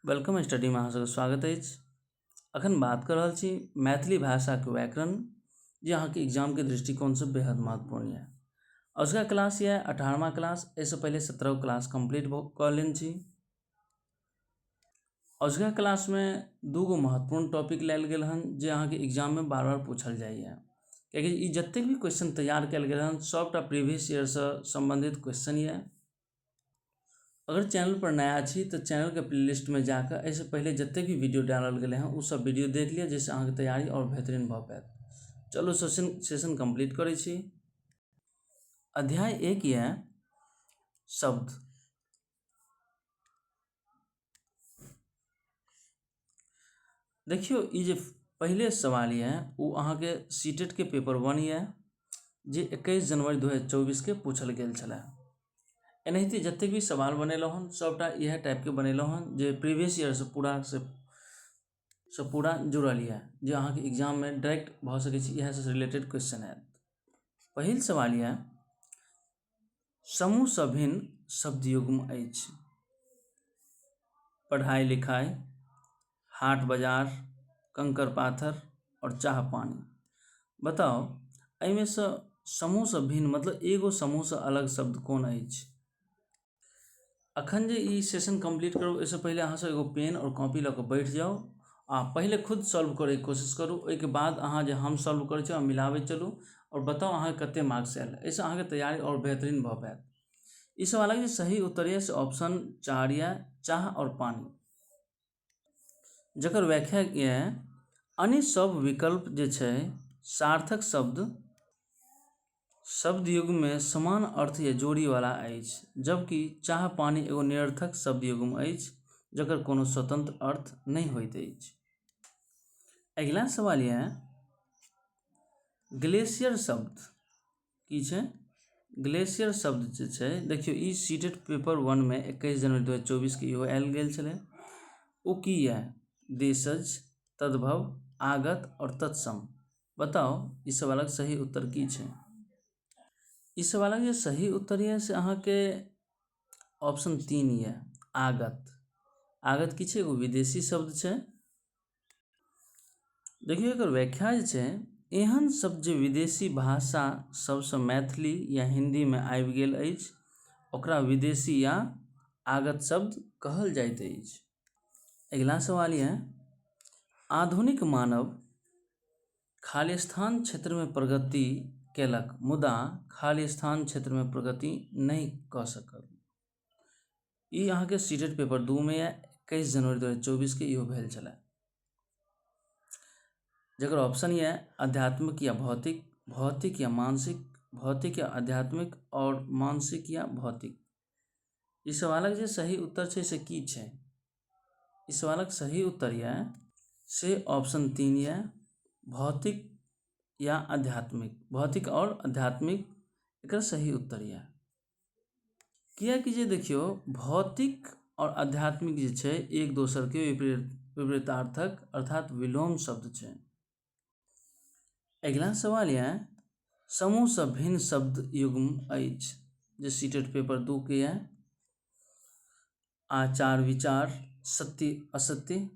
Welcome study में अहाँ सबके स्वागत अछि। अखन बात कर रहल छी मैथिली भाषा के व्याकरण जे अहाँ के एग्जाम के दृष्टिकोण से बेहद महत्वपूर्ण है। अजुका क्लास ये 18वां क्लास, इससे पहले 17वां क्लास कंप्लीट कर लेने छी। अजुका क्लास में दूगो महत्वपूर्ण टॉपिक लेल गेल हन जे अहाँ के एग्जाम में बार बार पूछल जाइए, कियाकि ई जतेक भी क्वेश्चन तैयार कयल गेल हन सबटा प्रीवियस ईयर से संबंधित क्वेश्चन ये। अगर चैनल पर नया छी तो चैनल के प्लेलिस्ट में जाकर ऐसे पहले जितने भी वीडियो डालल गए हैं वो सब वीडियो देख लिया, जिससे अहाँ की तैयारी और बेहतरीन भ पाएत। चलो सेशन कंप्लीट करै छी। अध्याय 1 ये शब्द। देखियो ई जे पहले सवाल ये वो अहाँ के सीटेट के पेपर 1 ये जे 21 जनवरी 2024 के पूछल गेल छले। एनाहिते जतेक भी सवाल बनेलहुँ हन सबटा इएह टाइप के बनेलहुँ हन जे प्रीवियस ईयर से पूरा जुड़ल है, जे अहाँ के एग्जाम में डायरेक्ट भ सकै छै, इएह से रिलेटेड क्वेश्चन है। पहिल सवाल यह समूह से भिन्न शब्द युग्म अछि। पढ़ाई लिखाई, हाट बाजार, कंकर पाथर और चाह पानी। बताओ एहिमे से समूह से भिन्न मतलब एगो समूह से अलग शब्द कोन अछि। अखन जे ई सेशन कंप्लीट करू इससे पहले अहाँ सब एगो पेन और कॉपी लऽ कऽ बैठ जाओ आ पहले खुद सॉल्व करे की कोशिश करू। ओहिके बाद अहाँ जे हम सॉल्व करै छी मिलाबैत चलू और बताओ अहाँ कते मार्क्स आयल। एहिसँ अहाँ के तैयारी और बेहतरीन भऽ पाएत। ई सवालक जे सही उत्तर है से ऑप्शन 4 या चाह और पानी, जकर व्याख्या ये अन्य सब विकल्प जे छै सार्थक शब्द युग्म में समान अर्थ या जोड़ी वाला अछि, जबकि चाह पानी एगो निरर्थक शब्द युग्म अछि जकर कोनो स्वतंत्र अर्थ नहीं होइत अछि। अगला सवाल ये ग्लेशियर शब्द की छै। ग्लेशियर शब्द जे छै देखियो ई सीटेट पेपर 1 में 21 जनवरी 2024 के इहो आयल गेल छलै। ओ की है देशज, तद्भव, आगत और तत्सम। बताओ इस सवालक सही उत्तर की छै। इस सवालक जे सही उत्तर है से अहाँ के ऑप्शन 3 ये आगत। आगत की छै एगो विदेशी शब्द छै। देखियो एकर व्याख्या जे छै एहन शब्द जे विदेशी भाषा सबसे मैथिली या हिंदी में आबि गेल अछि ओकरा विदेशी या आगत शब्द कहल जाइत अछि। अगला सवाल ये आधुनिक मानव खालिस्तान क्षेत्र में प्रगति केलक मुदा खालिस्तान क्षेत्र में प्रगति नहीं कऽ सकल। ई अहाँ के सीटेट पेपर 2 में 21 जनवरी 2024 के इहो भेल छलै, जकर ऑप्शन ये आध्यात्मिक या भौतिक, भौतिक या मानसिक, भौतिक या आध्यात्मिक और मानसिक या भौतिक। इस सवालक जे सही उत्तर छै से की छै। इस सवालक सही उत्तर ये से ऑप्शन 3 ये भौतिक या आध्यात्मिक। भौतिक और आध्यात्मिक एकर सही उत्तर ये। किया कि जे देखियो भौतिक और आध्यात्मिक जे छै एक दोसर के विपरीतार्थक अर्थात विलोम शब्द छै। अगला सवाल ये समूह से भिन्न शब्द युग्म अछि, जे सीटेट पेपर 2 के ये आचार विचार, सत्य असत्य,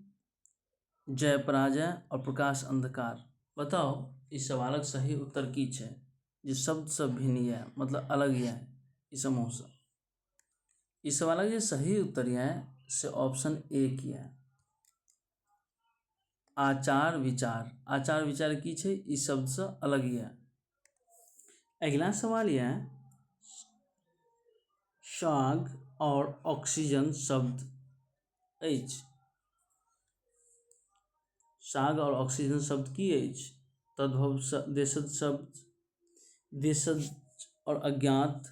जय पराजय और प्रकाश अंधकार। बताओ इस सवालक सही उत्तर की छै जे शब्द से भिन्न ये मतलब अलग ये ई समूह से। इस सवालक जे सही उत्तर ये से ऑप्शन 1 ये आचार विचार। आचार विचार की छै ई शब्द से अलग ये। अगला सवाल ये साग और ऑक्सीजन शब्द अछि। साग और ऑक्सीजन शब्द की अछि। तद्भव देशज शब्द, देशज और अज्ञात,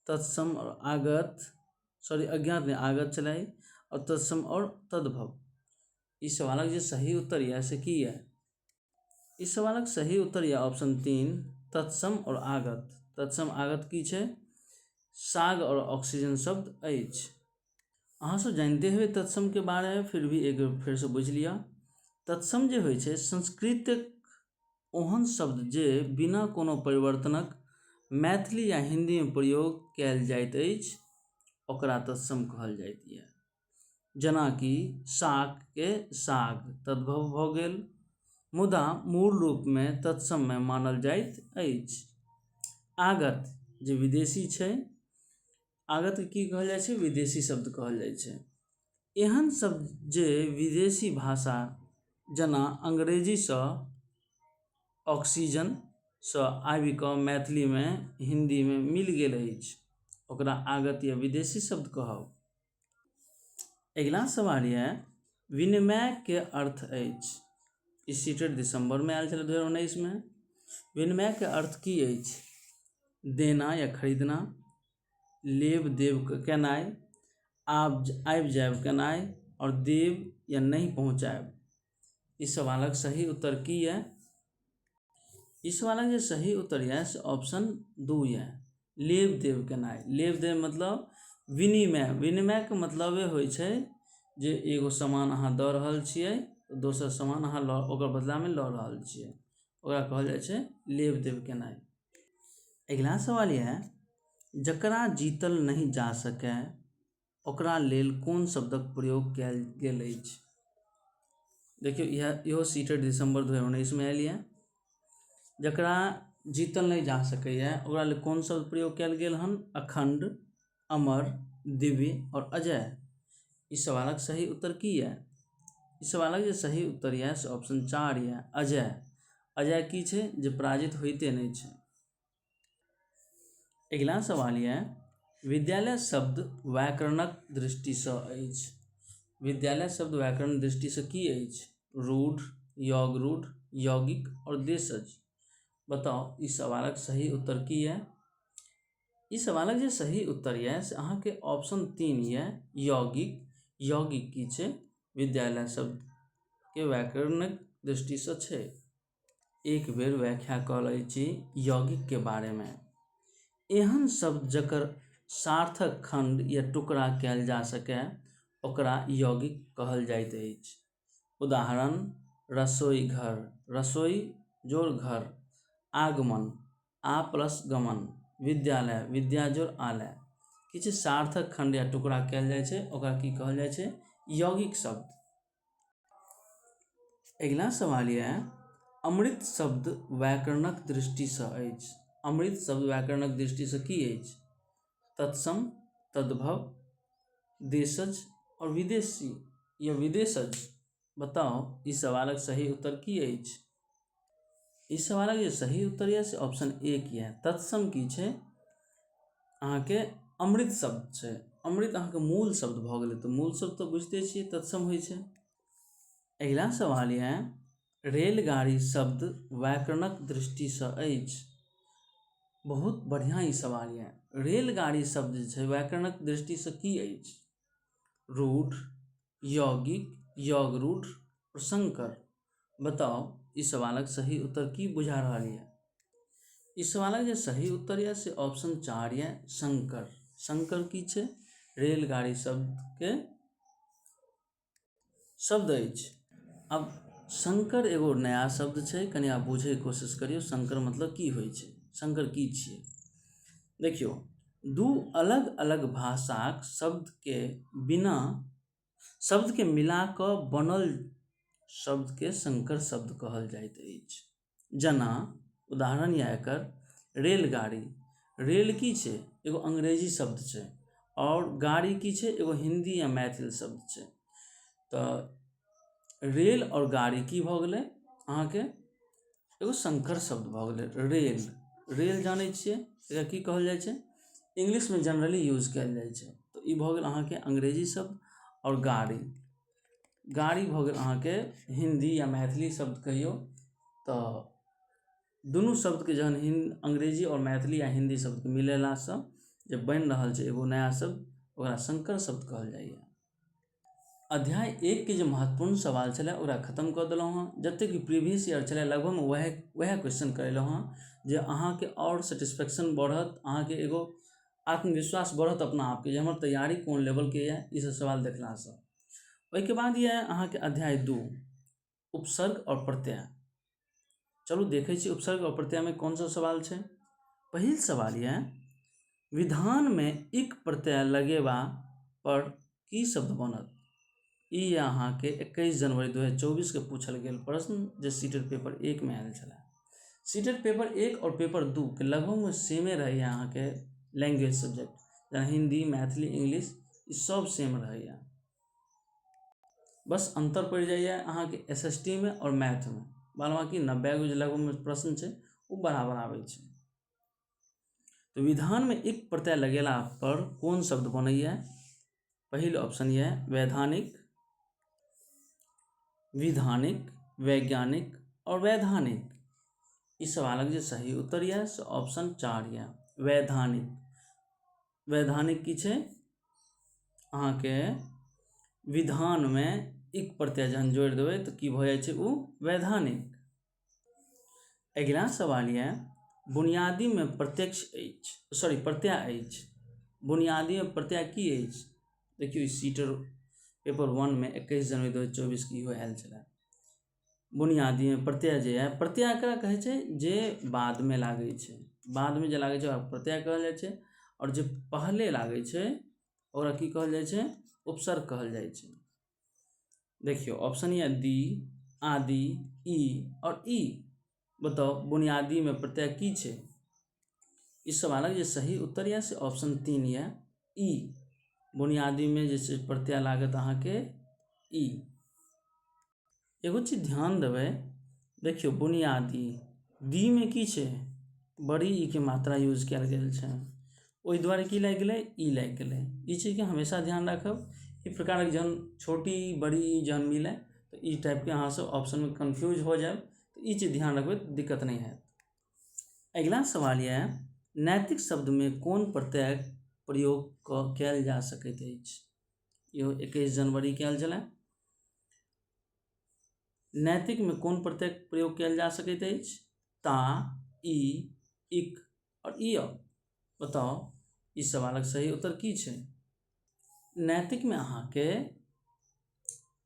तत्सम और आगत, सॉरी अज्ञात नहीं आगत चलाई, और तत्सम और तद्भव। इस सवालक जे सही उत्तर है से की है। इस सवालक सही उत्तर है ऑप्शन 3 तत्सम और आगत। तत्सम आगत की छै साग और ऑक्सीजन शब्द अछि। अहाँ सब जानते हुए तत्सम के बारे में फिर भी एक फिर से बुझ लिया। तत्सम जे होइ छै संस्कृतक ओहन शब्द जे बिना कोनो परिवर्तनक मैथिली या हिंदी में प्रयोग कयल जाइत अछि ओकरा तत्सम कहल जाइत है। जेना कि शाक के साग तद्भव भऽ गेल, मुदा मूल रूपमे तत्सममे मानल जाइत अछि। आगत जे विदेशी छै, आगतके की कहल जाइ छै? विदेशी शब्द कहल जाइ छै। एहन शब्द जे विदेशी भाषा जेना अंग्रेजीसँ ऑक्सीजनसँ आबि कऽ मैथिलीमे हिन्दीमे मिल गेल अछि, ओकरा आगत या विदेशी शब्द कहब। अगिला सवाल यऽ विनिमयके अर्थ अछि। ई सीटेट दिसंबरमे आयल छलै 2019 में। विनिमयके अर्थ की अछि? देना या खरीदना, लेब देब केनाइ, आबि जायब केनाइ, और देब या नहीं पहुँचायब। इस सवालक सही उत्तर की है? इस सवालक जे सही उत्तर है से ऑप्शन 2 है, लेब देब केनाइ। लेब देब मतलब विनिमय। विनिमयके मतलबे होइ छै जे एगो सामान अहाँ दऽ रहल छियै, दोसर सामान अहाँ ओकर बदलामे लऽ रहल छियै, ओकरा कहल जाइ छै लेब देब केनाइ। अगिला सवाल यऽ जकरा जीतल नहीं जा सकै ओकरा लेल कोन शब्दक प्रयोग कयल गेल अछि? देखियौ इहो सीटेट दिसंबर 2019 में आयल यऽ। जकरा जीतल नहीं जा सकैए ओकरा लेल कोन शब्द प्रयोग कयल गेल हन? अखंड, अमर, दिव्य और अजय। इस सवालक सही उत्तर की है? इस सवालक जे सही उत्तर यऽ से ऑप्शन 4 यऽ, अजय। अजय की छै? जे पराजित होइते नहीं छै। अगिला सवाल यऽ विद्यालय शब्द व्याकरणक दृष्टिसँ अछि। विद्यालय शब्द व्याकरण दृष्टिसँ की अछि? रूढ़, योग, यौगिक और देशज। बताओ इस सवालक सही उत्तर की है? इस सवालक जे सही उत्तर यऽ से अहाँके ऑप्शन 3 यऽ, यौगिक। यौगिक की छै? विद्यालय शब्द के व्याकरणक दृष्टिसँ छै। एक बेर व्याख्या कऽ लै छी यौगिक के बारे में। एहन शब्द जकर सार्थक खंड या टुकड़ा कयल जा सकै ओकरा यौगिक कहल जाइत अछि। उदाहरण रसोई घर, रसोई जोड़ घर, आगमन, आ प्लस गमन, विद्यालय, विद्या जोड़ आलय। किछु सार्थक खंड या टुकड़ा कयल जाइ छै ओकरा की कहल जाइ छै? यौगिक शब्द। अगिला सवाल यऽ अमृत शब्द व्याकरणक दृष्टिसँ अछि। अमृत शब्द व्याकरणक दृष्टिसँ की अछि? तत्सम, तद्भव, देशज और विदेशी या विदेशज। बताओ इस सवालक सही उत्तर की अछि? इस सवालक जे सही उत्तर यऽ से ऑप्शन 1 यऽ, तत्सम की छै? अहाँके अमृत शब्द छै। अमृत अहाँके मूल शब्द भऽ गेलै, तऽ मूल शब्द तऽ बुझिते छियै तत्सम होइ छै। अगिला सवाल यऽ रेलगाड़ी शब्द व्याकरणक दृष्टिसँ अछि। बहुत बढ़िआँ ई सवाल यऽ। रेलगाड़ी शब्द जे छै व्याकरणक दृष्टिसँ की अछि? रूढ़, यौगिक, योग रूढ़ और संकर। बताओ इस सवालक सही उत्तर की बुझा रहल यऽ? इस सवालक जे सही उत्तर यऽ से ऑप्शन 4 यऽ, संकर। संकर की छै? रेलगाड़ी शब्द के शब्द अछि। अब संकर एगो नया शब्द छै, कनि आप बुझैके कोशिश करियौ संकर मतलब की होइ छै, संकर की छियै? देखियौ दू अलग अलग भाषाक शब्द के मिला कऽ बनल शब्द के संकर शब्द कहल जाइत अछि। जेना उदाहरण यऽ एकर रेलगाड़ी। रेल की छै? एगो अंग्रेजी शब्द छै, और गाड़ी की छै? एगो हिंदी या मैथिल शब्द छै। तऽ रेल और गाड़ी की भऽ गेलै? अहाँके एगो संकर शब्द भऽ गेलै। रेल, रेल जानै छियै एकरा की कहल जाइ छै? इंग्लिश में जनरली यूज कयल जाइ छै। तऽ ई भऽ गेल अहाँके अंग्रेजी शब्द। और गाड़ी, गाड़ी भऽ गेल अहाँके हिंदी या मैथिली शब्द कहियौ। तऽ दुनू शब्दके जहन अंग्रेजी और मैथिली या हिंदी शब्दके मिलेलासँ जे बनि रहल छै एगो नया शब्द, ओकरा संकर शब्द कहल जाइए। अध्याय 1 के जे महत्वपूर्ण सवाल छलै ओकरा खत्म कऽ देलहुँ हँ। जतेक भी प्रीवियस ईयर छलै लगभग वएह क्वेश्चन करेलहुँ हँ, जे अहाँके और सेटिस्फेक्शन बढ़त, अहाँके एगो आत्मविश्वास बढ़त अपना आपके, जे हमर तैयारी कोन लेवलके यऽ ई सब सवाल देखलासँ। ओहिके बाद यऽ अहाँके अध्याय 2 उपसर्ग और प्रत्यय। चलू देखै छी उपसर्ग और प्रत्यय में कौन सा सवाल छै। पहिल सवाल यऽ विधान में इक प्रत्यय लगेबा पर की शब्द बनत? ई अहाँके 21 जनवरी 2024 के पूछल गेल प्रश्न जे सीटेट पेपर 1 में आयल छलै। सीटेट पेपर 1 और पेपर 2 के लगभग सेमे रहैए अहाँके लैंग्वेज सब्जेक्ट, जेना हिंदी, मैथिली, इंग्लिश, ई सब सेम रहैए। बस अंतर पड़ जाइए अहाँके SST में और मैथ में, बाद बाकी 90 गो जे लगभग प्रश्न छै वो बराबर आबै छै। तो विधान में एक प्रत्यय लगेला पर कौन शब्द बनैया? पहिल ऑप्शन ये वैधानिक, विधानिक, वैज्ञानिक और वैधानिक। इस सवालक जे सही उत्तर यऽ से ऑप्शन 4 यऽ वैधानिक। वैधानिक की छै? अहाँके विधान में एक प्रत्यय जहन जोड़ि देबै तऽ की भऽ जाइ छै? ओ वैधानिक। अगिला सवाल यऽ बुनियादी में प्रत्यक्ष प्रत्यय अछि। बुनियादी में प्रत्यय की अछि? देखियौ सीटेट पेपर 1 में 21 जनवरी 2024 के इहो आयल छलै। बुनियादी में प्रत्यय जे यऽ, प्रत्यय एकरा कहै छै जे बाद में लागै छै। बाद में जे लागै छै ओकरा प्रत्यय कहल जाइ छै, और जे पहले लागै छै ओकरा की कहल जाइ छै? उपसर्ग कहल जाइ छै। देखियो ऑप्शन यऽ दी, आदि, ई और ई। बताओ बुनियादी में प्रत्यय की छै? इस सवालक जे सही उत्तर यऽ से ऑप्शन 3 यऽ ई। बुनियादी में जे छै प्रत्यय लागत अहाँके ई। एगो चीज ध्यान देबै, देखियो बुनियादी दी में की छै? बड़ी ई के मात्रा यूज कयल गेल छै, ओहि दुआरे की लागि गेलै? ई लागि गेलै। ई चीजके हमेशा ध्यान राखब। ई प्रकारक जहन छोटी बड़ी जहन मिलै तो ई टाइप के अहाँ सब ऑप्शन में कन्फ्यूज हो जाए, तो ई चीज ध्यान रखबै तो दिक्कत नहीं है। अगला सवाल यह नैतिक शब्द में कौन प्रत्यय प्रयोग कयल जा सकैत अछि? इहो 21 जनवरी के आयल छलै। नैतिक में कौन प्रत्यय प्रयोग कयल जा सकैत अछि? ता, ई, इक और इय। बताओ इस सवालक सही उत्तर की छै? नैतिक में अहाँके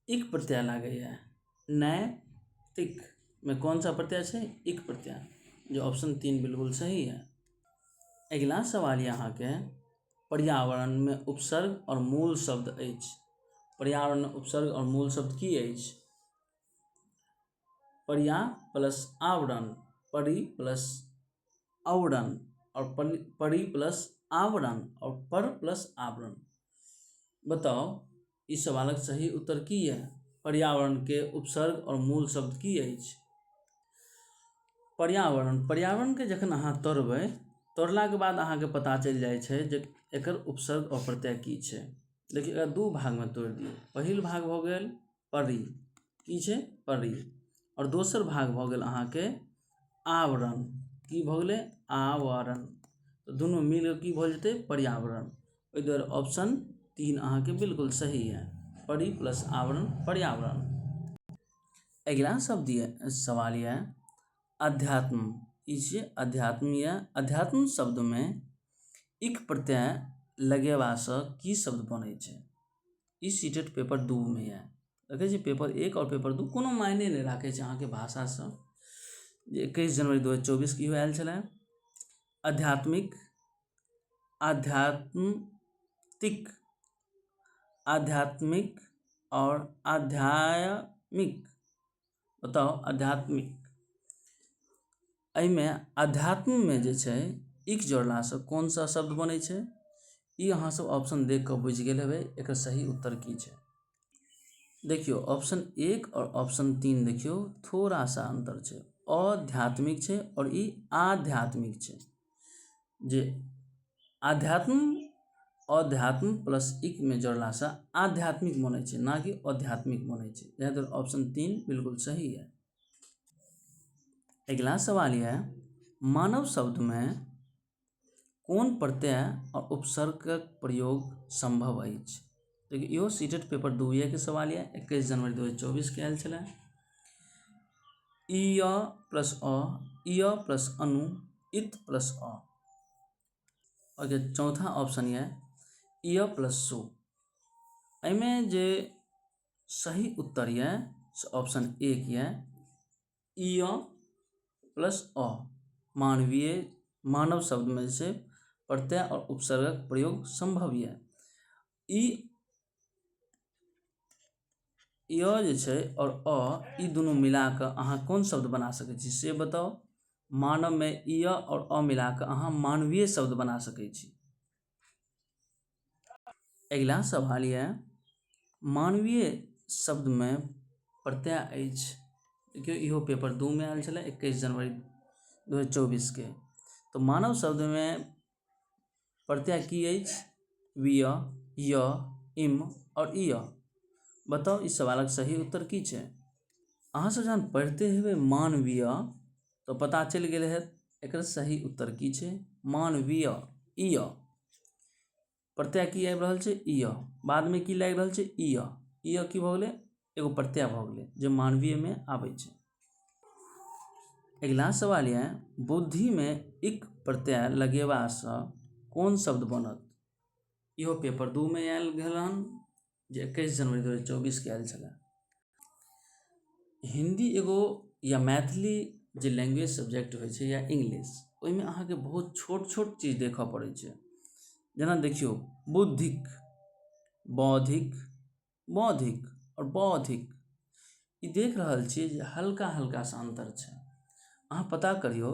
इक प्रत्यय लागैए। नैतिक में कौन सा प्रत्यय छै? इक प्रत्यय, जो ऑप्शन 3 बिल्कुल सही है। अगला सवाल ये अहाँके पर्यावरण में उपसर्ग और मूल शब्द अछि। पर्यावरण में उपसर्ग और मूल शब्द की अछि? पर्या प्लस आवरण, परि प्लस आवरण और परि प्लस आवरण और पर प्लस आवरण। बताओ इस सवालक सही उत्तर की है? पर्यावरण के उपसर्ग और मूल शब्द की अछि? पर्यावरण के जखन अहाँ तोड़बै, तोड़ला के बाद अहाँके पता चलि जाइ छै जे एकर उपसर्ग और प्रत्यय की छै। देखिए एकरा दू भाग में तोड़ दियौ। पहिल भाग भऽ गेल परि, की छै? परि। और दोसर भाग भऽ गेल अहाँके आवरण, की भऽ गेलै? आवरण। तो दुनू मिल के की भऽ जेतै? पर्यावरण। ओहि दुआरे ऑप्शन 3 अहाँके बिल्कुल सही है, परि प्लस आवरण पर्यावरण। अगला सवाल यह अध्यात्म। इसे अध्यात्म या अध्यात्म शब्द में इक प्रत्यय लगेबासँ की शब्द बनै छै? ई सीटेट पेपर 2 में है। देखै छी पेपर 1 और पेपर 2 कोनो मायने नहीं राखै छै अहाँके भाषासँ। 21 जनवरी 2024 के इहो आयल छलै। आध्यात्मिक, आध्यात्मिक, आध्यात्मिक और आध्यात्मिक। बताओ आध्यात्मिक। एहिमे अध्यात्म में जे छै इक जोड़लासँ कौन सा शब्द बनै छै? ई अहाँ सब ऑप्शन देख कऽ बुझि गेल हेबै एकर सही उत्तर की छै। देखियो ऑप्शन 1 और ऑप्शन 3 देखियो थोड़ा सा अंतर छै। आध्यात्मिक छै और ई आध्यात्मिक छै। जे अध्यात्म प्लस इक में जोड़लासँ आध्यात्मिक बनै छै, ना कि आध्यात्मिक बनै छै। इएह दुआरे ऑप्शन 3 बिल्कुल सही है। अगला सवाल यह मानव शब्द में कौन प्रत्यय और उपसर्गक प्रयोग संभव अछि? देखिए इहो सीटेट पेपर 2 के सवाल है। 21 जनवरी 2024 के आयल छलै। इय प्लस अ, इय प्लस अनु, इत प्लस अ। और चौथा ऑप्शन है इय प्लस सु। एहिमें जे सही उत्तर है ऑप्शन 1 है इय प्लस अ। मानव शब्द में से प्रत्यय और उपसर्गक प्रयोग संभव है। ई य जे छै और अ ई दुनू मिला कऽ अहाँ कोन शब्द बना सकै छी से बताउ। मानव में य और अ मिला कऽ अहाँ मानवीय शब्द बना सकै छी। अगिला सवाल यऽ मानवीय शब्द में प्रत्यय अछि। देखियौ इहो पेपर 2 में आयल छलै 21 जनवरी 2024 के। तो मानव शब्द में प्रत्यय की अछि? विय, य, इम और इय। बताओ इस सवालक सही उत्तर की छै? अहाँ सब जहन पढ़ते हेबै मानवीय तो पता चलि गेल हैत एकर सही उत्तर की छै। मानवीय, इय प्रत्यय की आबि रहल छै? इय। बाद में की लागि रहल छै? इय। इय की भऽ गेलै? एगो प्रत्यय भऽ गेलै जे मानवीय में आबै छै। अगिला सवाल यऽ बुद्धि में इक प्रत्यय लगेबासँ कोन शब्द बनत? इहो पेपर 2 में आयल गेल हन जे 21 जनवरी 2024 के आयल छलै। हिंदी एगो या मैथिली जे लैंग्वेज सब्जेक्ट होइ छै या इंग्लिश, ओहिमे अहाँके बहुत छोट छोट चीज देखऽ पड़ै छै। जेना देखियौ बुद्धिक, बौद्धिक, बौद्धिक और बौद्धिक, ई देख रहल छियै जे हल्का हल्का सा अंतर छै। अहाँ पता करियौ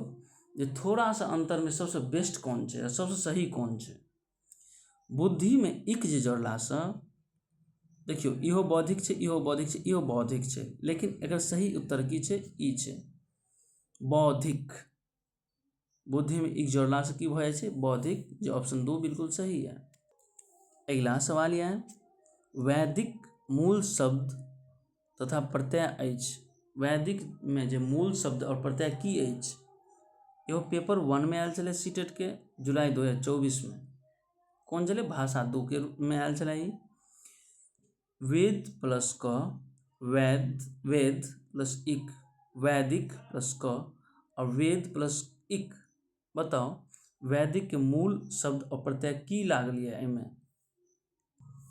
जे थोड़ा सा अंतर में सबसे बेस्ट कोन छै, सबसे सही कोन छै। बुद्धि में इक जे जोड़लासँ देखियौ इहो बौद्धिक छै, इहो बौद्धिक छै, इहो बौद्धिक छै, लेकिन एकर सही उत्तर की छै? ई छै बौद्धिक। बुद्धि में इक जोड़लासँ की भऽ जाइ छै? बौद्धिक, जे ऑप्शन 2 बिल्कुल सही है। अगिला सवाल यऽ वैदिक मूल शब्द तथा प्रत्यय अछि। वैदिक में जे मूल शब्द और प्रत्यय की अछि? इहो पेपर 1 में आयल छलै सीटेट के जुलाई 2024 में। कौन छलै? भाषा 2 के रूप में आयल छलै। वेद प्लस क, वेद प्लस इक, वैदिक प्लस क और वेद प्लस इक। बताओ वैदिक के मूल शब्द और प्रत्यय की लागल है एहिमे?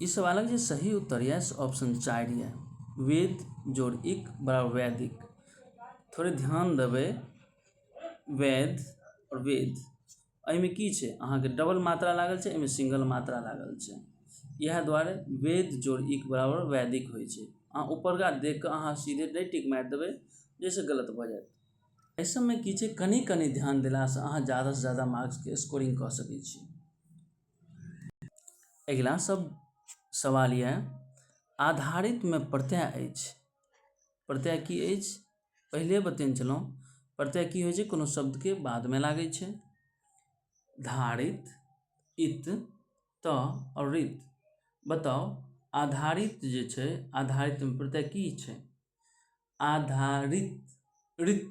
इस सवालक जे सही उत्तर है ऑप्शन 4 है वेद जोड़ इक बराबर वैदिक। थोड़े ध्यान देबै वेद और वेद, एहिमे की छै? अहाँके डबल मात्रा लागल छै, एहिमे सिंगल मात्रा लागल छै। इएह दुआरे वेद जोड़ इक बराबर वैदिक होइ छै। अहाँ ऊपरका देख कऽ अहाँ सीधे नहीं टिक मारि देबै, जैसे गलत भऽ जायत। एहि सबमे की छै? कनि कनि ध्यान देलासँ अहाँ ज़्यादासँ ज़्यादा मार्क्सके स्कोरिंग कऽ सकै छी। अगिला सवाल यऽ आधारित में प्रत्यय अछि। प्रत्यय की अछि? पहिले बतेने छलहुँ प्रत्यय की होइ छै? कोनो शब्द के बाद में लागै छै। धारित, इत, त और रित। बताओ आधारित जे छै, आधारित में प्रत्यय की छै? आधारित, रित,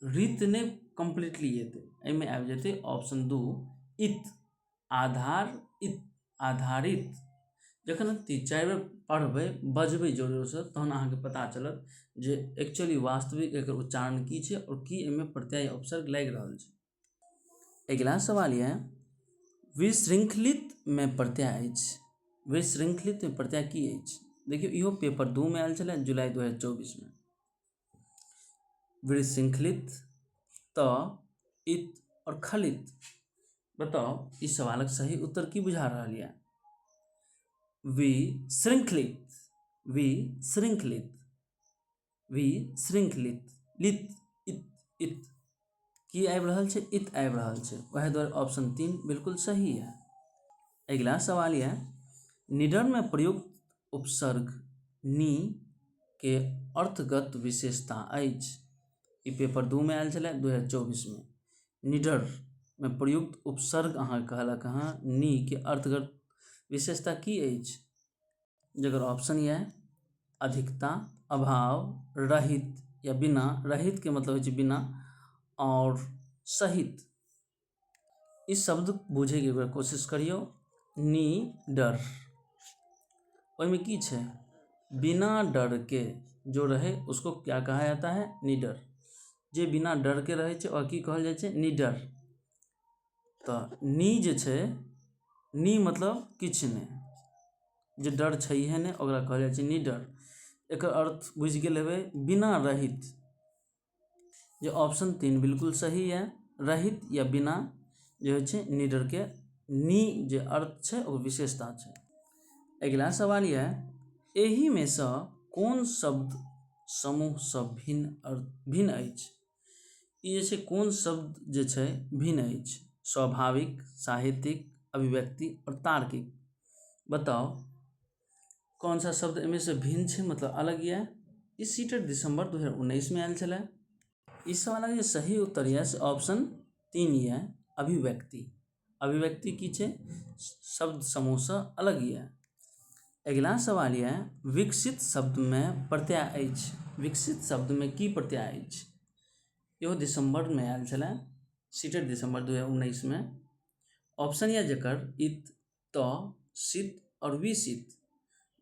रित ने कम्प्लीटली एतै, एहिमे आबि जेतै ऑप्शन 2 इत। आधार इत, आधारित। जखन 3-4 बेर पढ़बै बजबै जोरसँ तहन अहाँके पता चलत जे एक्चुअली वास्तविक एकर उच्चारण की छै और की एहिमे प्रत्यय उपसर्ग लागि रहल छै। अगिला सवाल यऽ विशृंखलित में प्रत्यय अछि। विशृंखलित में प्रत्यय की अछि? देखियौ इहो पेपर 2 में आयल छलै जुलाई 2024 में। विशृंखलित, त, इत और खलित। बताओ इस सवालक सही उत्तर की बुझा रहल यऽ? विशृंखलित, विशृंखलित, विशृंखलित, लित, इत, इत। की आबि रहल छै? इत आबि रहल छै। वएह दुआरे ऑप्शन 3 बिल्कुल सही है। अगिला सवाल यऽ निडर में प्रयुक्त उपसर्ग नि के अर्थगत विशेषता अछि। ई पेपर 2 में आयल छलै 2024 में। निडर में प्रयुक्त उपसर्ग अहाँ कहलक हँ नि के अर्थगत विशेषता की अछि? जकर ऑप्शन यऽ अधिकता, अभाव, रहित या बिना। रहित के मतलब होइ छै बिना, और सहित। इस शब्द बूझे की कोशिश करियो। निडर, ओहिमे की छै? बिना डर के जो रहे उसको क्या कहा जाता है? निडर। जे बिना डर के रहे छै और की कहल जाइ छै? निडर। तऽ नि जे छै, नि मतलब किछु नहि, जे डर छैहे नहि ओकरा कहल जाइ छै निडर। एकर अर्थ बुझि गेल हेबै बिना रहित, जे ऑप्शन 3 बिल्कुल सही है। रहित या बिना जे होइ छै निडर के नि जे अर्थ छै ओ विशेषता छै। अगिला सवाल यऽ एहि में सँ कोन शब्द समूह सँ भिन्न अछि? ई जे छै कोन शब्द जे छै भिन्न अछि? स्वाभाविक, साहित्यिक, अभिव्यक्ति और तार्किक। बताओ कौन सा शब्द एहिमे से भिन्न छै, मतलब अलग यऽ? ई सीटेट दिसंबर 2019 में आयल छलै। इस सवाल के सही उत्तर यऽ से ऑप्शन 3 यऽ, अभिव्यक्ति। अभिव्यक्ति की छै? शब्द समूह से अलग यऽ। अगिला सवाल यऽ विकसित शब्द में प्रत्यय अछि। विकसित शब्द में की प्रत्यय अछि? इहो दिसंबर में आयल छलै, सीटेट दिसंबर 2019 में। ऑप्शन यऽ जकर इत, त, सित और विसित।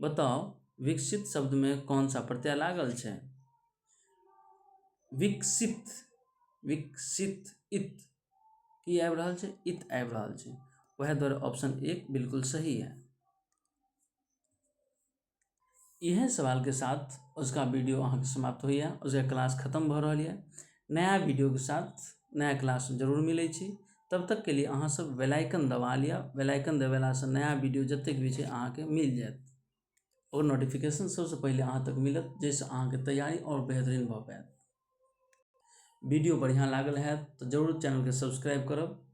बताओ विकसित शब्द में कौन सा प्रत्यय लागल छै? विकसित, विकसित, इत की आबि रहल छै? इत आबि रहल छै। वह द्वारे ऑप्शन 1 बिल्कुल सही है। यह सवाल के साथ उसका वीडियो अहाँ के समाप्त होइए, उसका क्लास खत्म भ रहल है। नया वीडियो के साथ नया क्लास जरूर मिलै छी। तब तक के लिए अहाँ सब बेल आइकन दबा लिया। बेल आइकन दबेला से नया वीडियो जतेक भी छै अहाँ के मिल जायत और नोटिफिकेशन सबसे पहले अहाँ तक मिलत, जैसे अहाँ के तैयारी और बेहतरीन भ पायत। वीडियो बढ़िया लागल है तो जरूर चैनल के सब्सक्राइब करब।